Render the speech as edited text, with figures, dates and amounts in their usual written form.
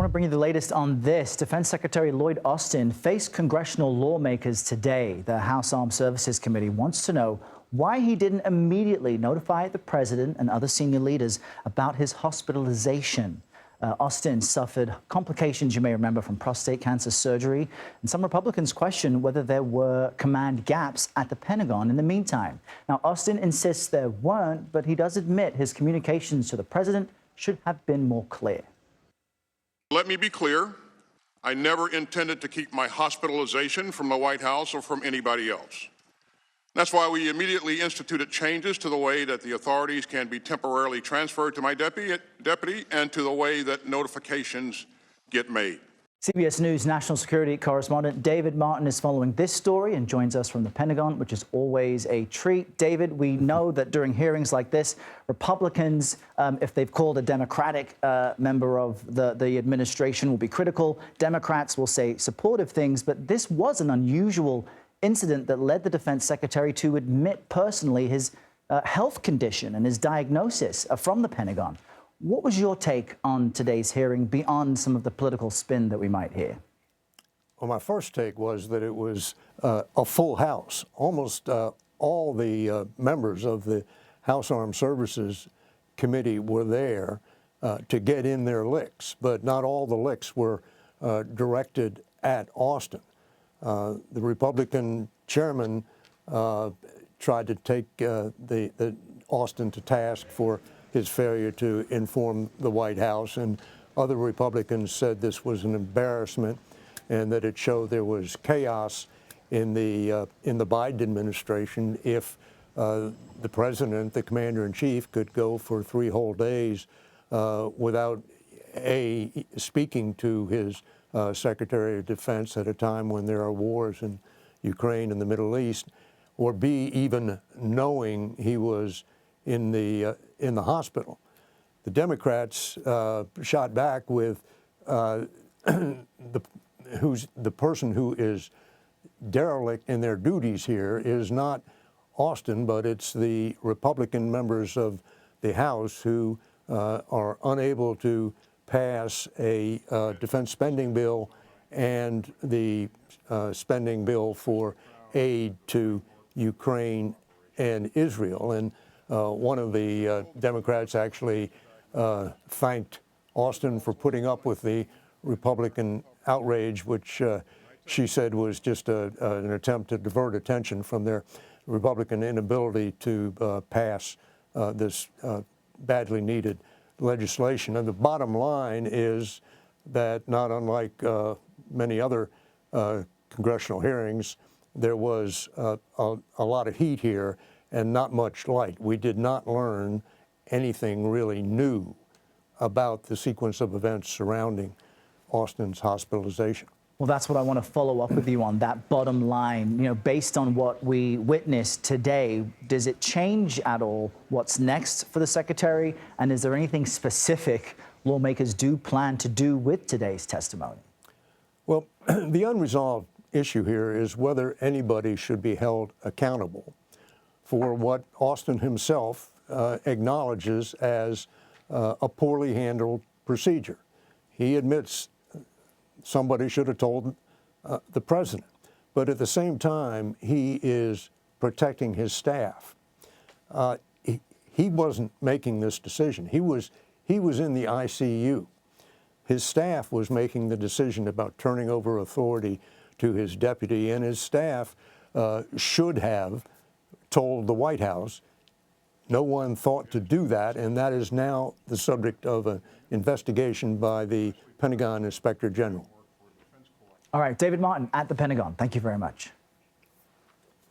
to bring you the latest on this. Defense Secretary Lloyd Austin faced congressional lawmakers today. The House Armed Services Committee wants to know why he didn't immediately notify the president and other senior leaders about his hospitalization. Austin suffered complications, you may remember, from prostate cancer surgery, and some Republicans question whether there were command gaps at the Pentagon in the meantime. Now, Austin insists there weren't, but he does admit his communications to the president should have been more clear. Let me be clear. I never intended to keep my hospitalization from the White House or from anybody else. That's why we immediately instituted changes to the way that the authorities can be temporarily transferred to my deputy and to the way that notifications get made. CBS News national security correspondent David Martin is following this story and joins us from the Pentagon, which is always a treat. David, we know that during hearings like this, Republicans, if they've called a Democratic member of the administration, will be critical. Democrats will say supportive things, but this was an unusual incident that led the defense secretary to admit personally his health condition and his diagnosis from the Pentagon. What was your take on today's hearing beyond some of the political spin that we might hear? Well, my first take was that it was a full House. Almost all the members of the House Armed Services Committee were there to get in their licks, but not all the licks were directed at Austin. The Republican chairman tried to take the Austin to task for his failure to inform the White House, and other Republicans said this was an embarrassment and that it showed there was chaos in the Biden administration if the president, the commander-in-chief, could go for 3 whole days without speaking to his Secretary of Defense at a time when there are wars in Ukraine and the Middle East, or B, even knowing he was in the hospital. The Democrats shot back with the person who is derelict in their duties here is not Austin, but it's the Republican members of the House who are unable to pass a defense spending bill and the spending bill for aid to Ukraine and Israel. And one of the Democrats actually thanked Austin for putting up with the Republican outrage, which she said was just an attempt to divert attention from their Republican inability to pass this badly needed legislation. And the bottom line is that, not unlike many other congressional hearings, there was a lot of heat here and not much light. We did not learn anything really new about the sequence of events surrounding Austin's hospitalization. Well, that's what I want to follow up with you on, that bottom line. You know, based on what we witnessed today, does it change at all what's next for the secretary? And is there anything specific lawmakers do plan to do with today's testimony? Well, the unresolved issue here is whether anybody should be held accountable for what Austin himself acknowledges as a poorly handled procedure. He admits somebody should have told the president, but at the same time, he is protecting his staff. He wasn't making this decision. He was in the ICU. His staff was making the decision about turning over authority to his deputy, and his staff should have told the White House. No one thought to do that, and that is now the subject of an investigation by the Pentagon Inspector General. All right, David Martin at the Pentagon. Thank you very much.